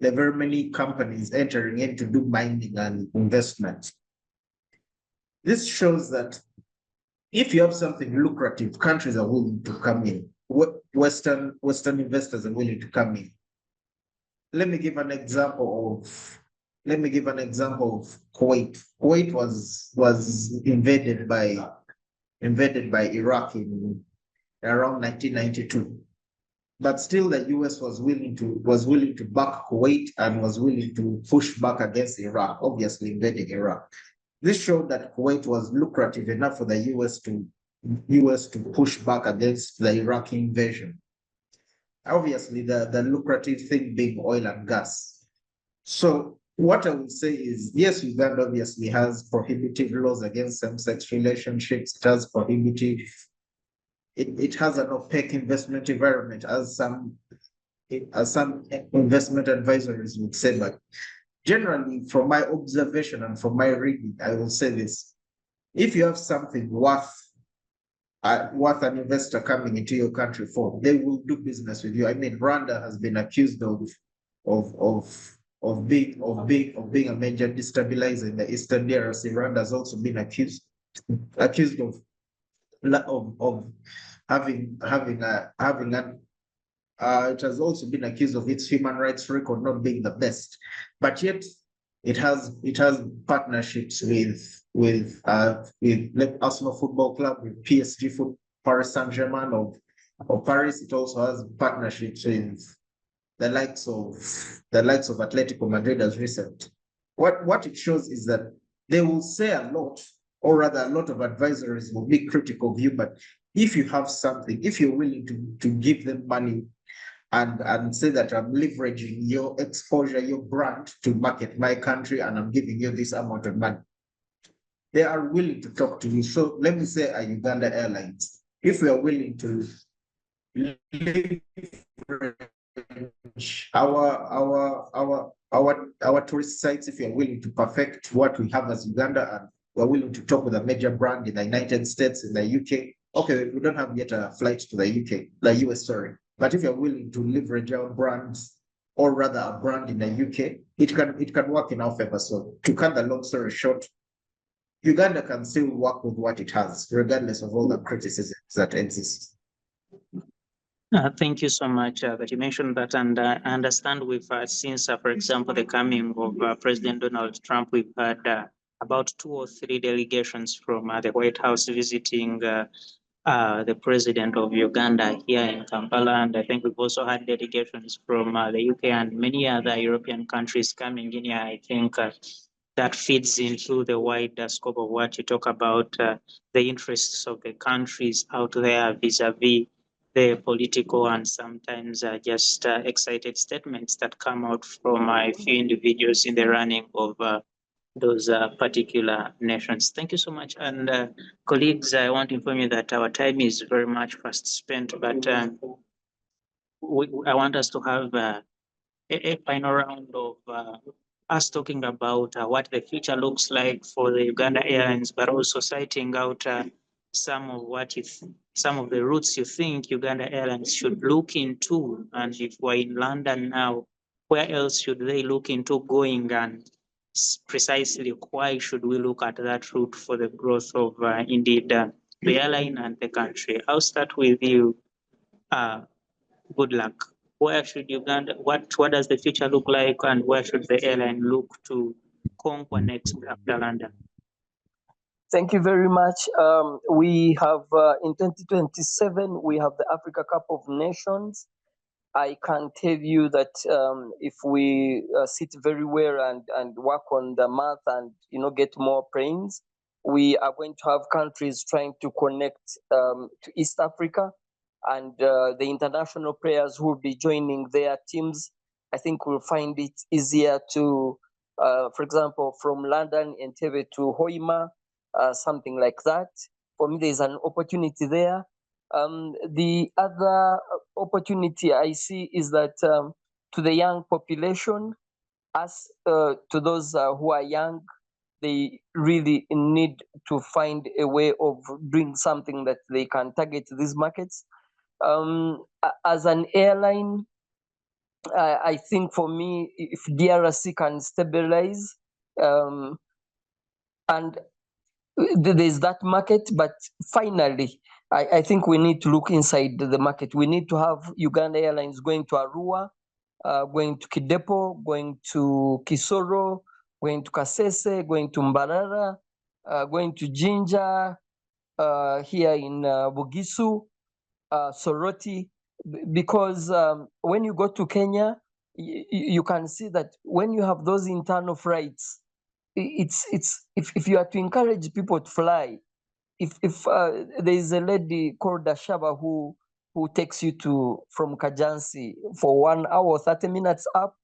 many companies entering in to do mining and investment. This shows that if you have something lucrative, countries are willing to come in. Western investors are willing to come in. Let me give an example of Kuwait. Kuwait was invaded by Iraq in around 1992. But still the US was willing to back Kuwait and was willing to push back against Iraq, obviously invading Iraq. This showed that Kuwait was lucrative enough for the US to push back against the Iraqi invasion. Obviously, the lucrative thing being oil and gas. So what I would say is, yes, Uganda obviously has prohibitive laws against same-sex relationships. It has it has an opaque investment environment, as some investment advisories would say. But generally, from my observation and from my reading, I will say this: if you have something worth an investor coming into your country for, they will do business with you. I mean, Rwanda has been accused of being a major destabilizer in the Eastern DRC. Rwanda has also been accused of having it has also been accused of its human rights record not being the best, but yet it has partnerships with Arsenal Football Club, with PSG, Paris Saint-Germain of Paris. It also has partnerships with the likes of Atletico Madrid as recent. What it shows is that they will say a lot, or rather a lot of advisories will be critical of you, but if you have something, if you're willing to give them money and say that I'm leveraging your exposure, your brand to market my country, and I'm giving you this amount of money, they are willing to talk to you. So let me say a Uganda Airlines, if we are willing to leverage our tourist sites, if we are willing to perfect what we have as Uganda, and we're willing to talk with a major brand in the United States, in the UK. Okay, we don't have yet a flight to the US, sorry. But if you're willing to leverage our brands, or rather a brand in the UK, it can work in our favor. So to cut the long story short, Uganda can still work with what it has, regardless of all the criticisms that exist. Thank you so much that you mentioned that, and I understand we've since, for example, the coming of President Donald Trump, we've had about 2 or 3 delegations from the White House visiting the president of Uganda here in Kampala, and I think we've also had delegations from the UK and many other European countries coming in here. I think that feeds into the wider scope of what you talk about, the interests of the countries out there vis-a-vis the political and sometimes just excited statements that come out from a few individuals in the running of those particular nations. Thank you so much. And colleagues, I want to inform you that our time is very much fast spent, but I want us to have a final round of us talking about what the future looks like for the Uganda Airlines, but also citing out some of some of the routes you think Uganda Airlines should look into. And if we're in London now, where else should they look into going, and precisely why should we look at that route for the growth of indeed the airline and the country? I'll start with you. Good luck. Where should Uganda, what does the future look like, and where should the airline look to conquer next after London? Thank you very much. We have in 2027, we have the Africa Cup of Nations. I can tell you that if we sit very well and work on the math and get more planes, we are going to have countries trying to connect to East Africa, and the international players who will be joining their teams, I think will find it easier to, for example, from London, Entebbe to Hoima, something like that. For me, there's an opportunity there. The other opportunity I see is that to the young population, as to those who are young, they really need to find a way of doing something that they can target these markets. As an airline, I think for me, if DRC can stabilize, and there's that market, but finally, I think we need to look inside the market. We need to have Uganda Airlines going to Arua, going to Kidepo, going to Kisoro, going to Kasese, going to Mbarara, going to Jinja, here in Bugisu, Soroti, because when you go to Kenya, you can see that when you have those internal flights, if you are to encourage people to fly, if there is a lady called Ashaba who takes you from Kajansi for 1 hour 30 minutes up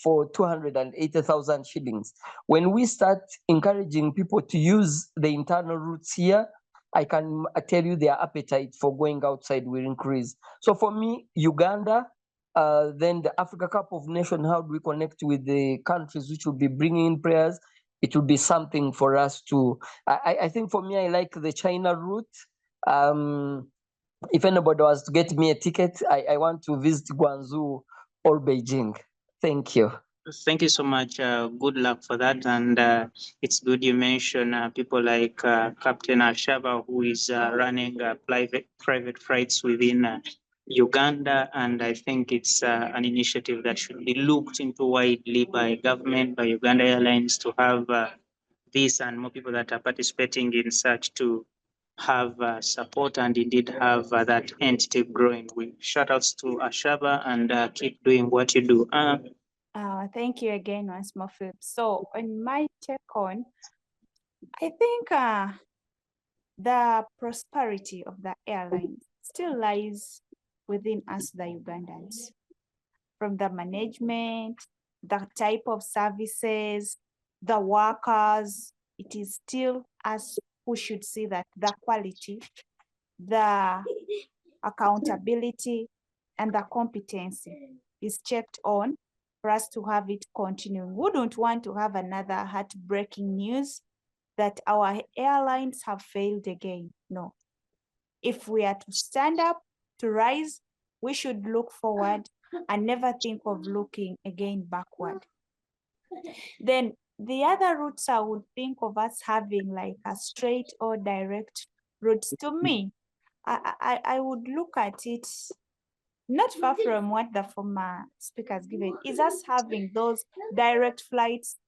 for 280,000 shillings. When we start encouraging people to use the internal routes here, I can tell you their appetite for going outside will increase. So for me, Uganda, then the Africa Cup of Nations, how do we connect with the countries which will be bringing in players? It will be something for us to, I think for me, I like the China route. If anybody was to get me a ticket, I want to visit Guangzhou or Beijing. Thank you. Thank you so much. Good luck for that. And it's good you mentioned people like Captain Ashaba, who is running private flights within Uganda. And I think it's an initiative that should be looked into widely by government, by Uganda Airlines, to have this and more people that are participating in such to have support and indeed have that entity growing. We shout outs to Ashaba and keep doing what you do. Thank you again once more, Philip. So on my take on, I think the prosperity of the airline still lies within us, the Ugandans. From the management, the type of services, the workers, it is still us who should see that the quality, the accountability, and the competency is checked on for us to have it continue. We wouldn't want to have another heartbreaking news that our airlines have failed again. No. If we are to stand up, to rise, we should look forward and never think of looking again backward. Then the other routes I would think of us having like a straight or direct routes. To me, I would look at it not far from what the former speaker has given, is us having those direct flights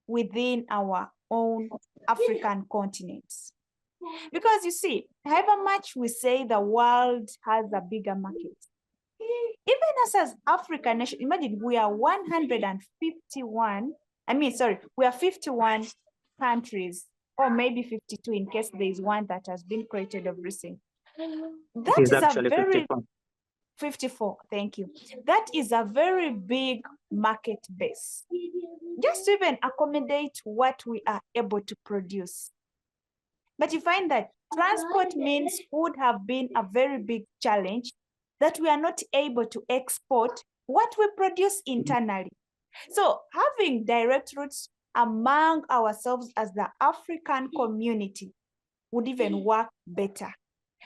within our own African continents. Because you see, however much we say the world has a bigger market, even us as African nation, imagine we are 151, we are 51 countries, or maybe 52 in case there is one that has been created of recent. That is actually a very 51. 54, thank you. That is a very big market base. Just to even accommodate what we are able to produce. But you find that transport means would have been a very big challenge, that we are not able to export what we produce internally. So having direct routes among ourselves as the African community would even work better,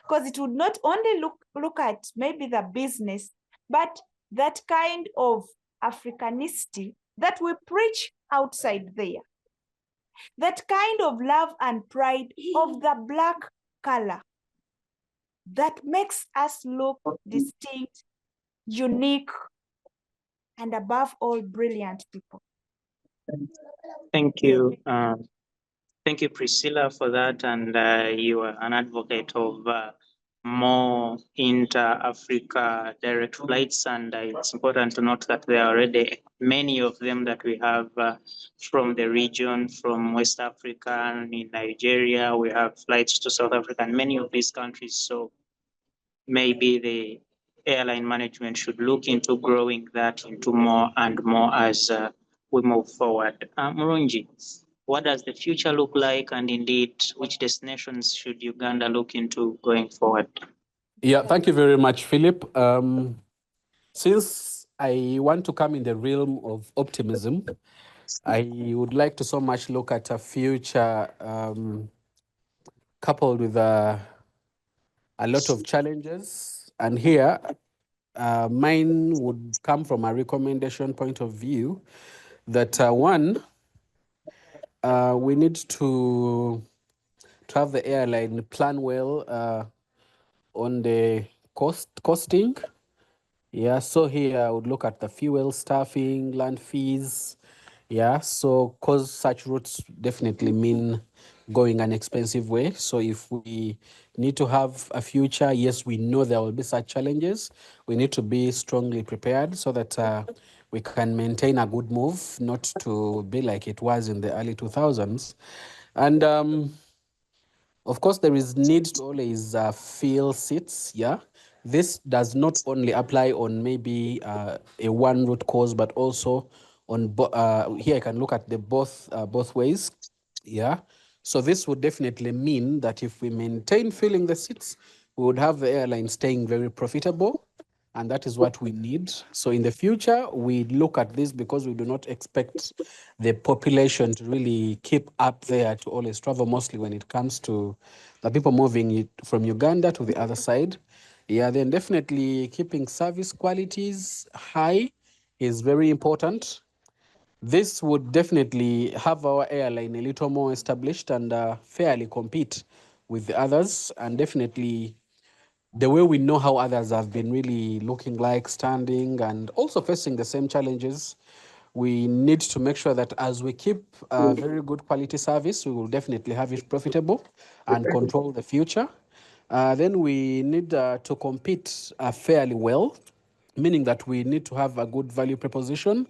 because it would not only look at maybe the business, but that kind of Africanicity that we preach outside there. That kind of love and pride of the Black color that makes us look distinct, unique, and above all, brilliant people. Thank you. Thank you, Priscilla, for that. And you are an advocate of more inter-Africa direct flights. And it's important to note that there are already many of them that we have from the region, from West Africa and in Nigeria. We have flights to South Africa and many of these countries. So maybe the airline management should look into growing that into more and more as we move forward. Murungi, what does the future look like, and indeed, which destinations should Uganda look into going forward? Yeah, thank you very much, Philip. Since I want to come in the realm of optimism, I would like to so much look at a future coupled with a lot of challenges. And here, mine would come from a recommendation point of view that one, we need to have the airline plan well on the costing. Yeah, so here I would look at the fuel, staffing, land fees. Yeah, so cause such routes definitely mean going an expensive way. So if we need to have a future, yes, we know there will be such challenges. We need to be strongly prepared so that we can maintain a good move, not to be like it was in the early 2000s. And of course, there is need to always fill seats. Yeah, this does not only apply on maybe a one route course, but also on here I can look at the both ways. Yeah, so this would definitely mean that if we maintain filling the seats, we would have the airline staying very profitable. And that is what we need. So in the future, we look at this because we do not expect the population to really keep up there to always travel, mostly when it comes to the people moving from Uganda to the other side. Yeah, then definitely keeping service qualities high is very important. This would definitely have our airline a little more established and fairly compete with the others, and definitely the way we know how others have been really looking like, standing, and also facing the same challenges. We need to make sure that as we keep very good quality service, we will definitely have it profitable and control the future. Then we need to compete fairly well, meaning that we need to have a good value proposition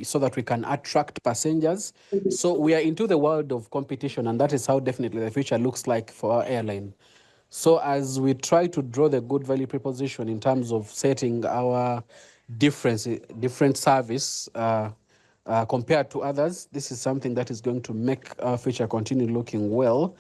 so that we can attract passengers. So we are into the world of competition, and that is how definitely the future looks like for our airline. So as we try to draw the good value proposition in terms of setting our different service compared to others, this is something that is going to make our future continue looking well.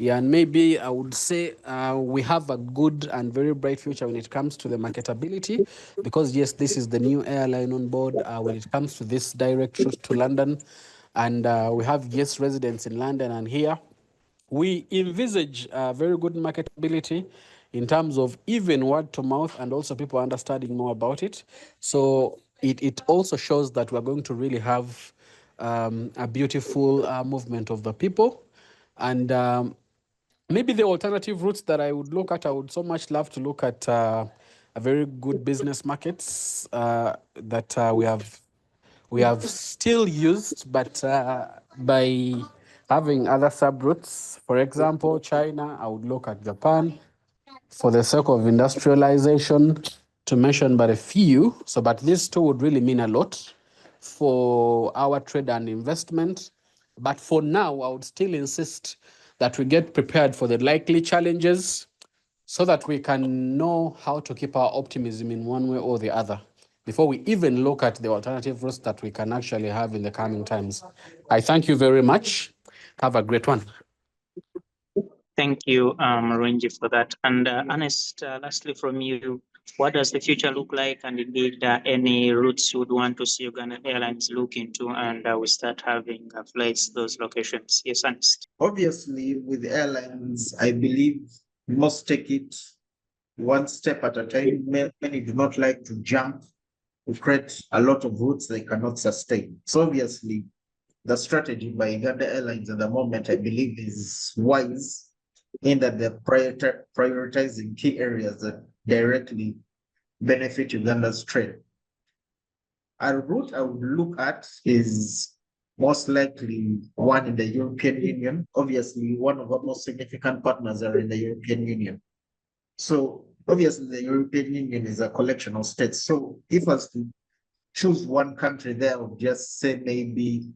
Yeah, and maybe I would say we have a good and very bright future when it comes to the marketability, because yes, this is the new airline on board when it comes to this direct route to London. And we have yes residents in London and here. We envisage very good marketability in terms of even word to mouth and also people understanding more about it. So it also shows that we're going to really have a beautiful movement of the people. And maybe the alternative routes that I would look at, I would so much love to look at a very good business markets that we have still used, but by having other subroutes, for example, China, I would look at Japan for the sake of industrialization, to mention but a few. So, but these two would really mean a lot for our trade and investment. But for now, I would still insist that we get prepared for the likely challenges so that we can know how to keep our optimism in one way or the other before we even look at the alternative routes that we can actually have in the coming times. I thank you very much. Have a great one. Thank you, Murungi, for that. And Ernest, lastly from you, what does the future look like? And indeed, any routes you would want to see Uganda Airlines look into, and we start having flights to those locations? Yes, Ernest. Obviously, with airlines, I believe we must take it one step at a time. Many do not like to jump to create a lot of routes they cannot sustain. So obviously, the strategy by Uganda Airlines at the moment, I believe, is wise in that they're prioritizing key areas that directly benefit Uganda's trade. A route I would look at is most likely one in the European Union. Obviously, one of our most significant partners are in the European Union. So obviously, the European Union is a collection of states. So if I was to choose one country there, I would just say maybe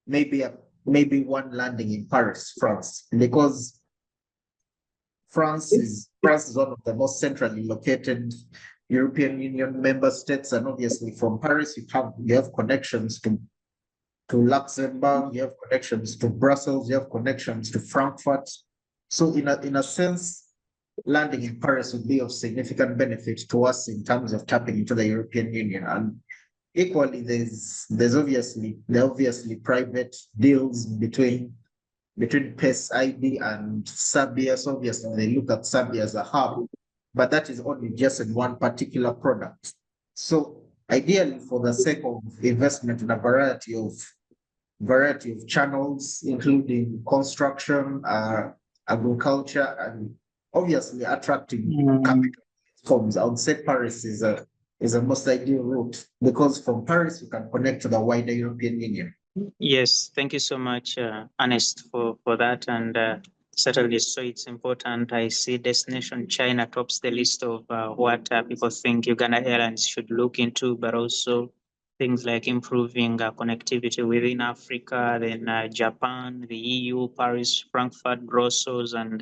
one landing in Paris, France, because France is one of the most centrally located European Union member states, and obviously from Paris you have connections to Luxembourg, you have connections to Brussels, you have connections to Frankfurt. So in a sense, landing in Paris would be of significant benefit to us in terms of tapping into the European Union. And equally, there's obviously private deals between PES ID and Serbia. So obviously they look at Serbia as a hub, but that is only just in one particular product. So ideally, for the sake of investment in a variety of channels, including construction, agriculture, and obviously attracting capital forms, I would say Paris is a most ideal route, because from Paris you can connect to the wider European Union. Yes, thank you so much, Ernest, for that. And certainly, so it's important. I see destination China tops the list of what people think Uganda Airlines should look into, but also things like improving connectivity within Africa, then Japan, the EU, Paris, Frankfurt, Brussels, and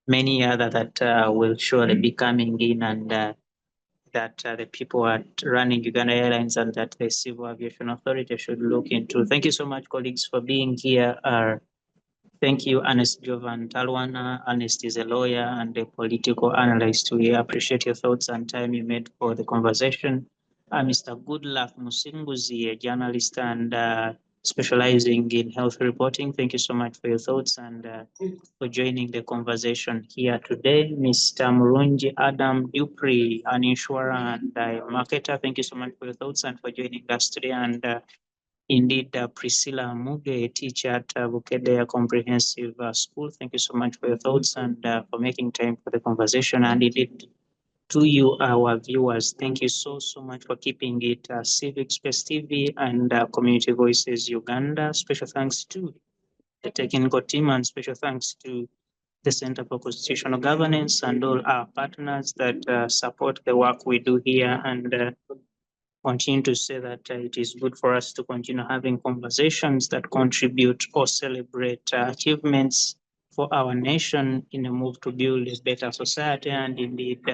many other that will surely be coming in, and that the people are running Uganda Airlines and that the Civil Aviation Authority should look into. Thank you so much, colleagues, for being here. Thank you, Ernest Jovan Talwana. Ernest is a lawyer and a political analyst. We appreciate your thoughts and time you made for the conversation. Mr. Goodluck Musinguzi, a journalist and specializing in health reporting. Thank you so much for your thoughts and for joining the conversation here today. Mr. Murungi Adam an insurer and a marketer. Thank you so much for your thoughts and for joining us today. And indeed, Priscilla Amuge, a teacher at Bukedea Comprehensive School. Thank you so much for your thoughts and for making time for the conversation. And indeed, to you, our viewers, thank you so much for keeping it Civic Space TV and Community Voices Uganda. Special thanks to the technical team and special thanks to the Center for Constitutional Governance and all our partners that support the work we do here, and continue to say that it is good for us to continue having conversations that contribute or celebrate achievements for our nation in a move to build a better society and indeed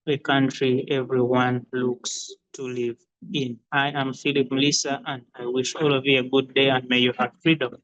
a country everyone looks to live in. I am Phillip Muliisa and I wish all of you a good day and may you have freedom.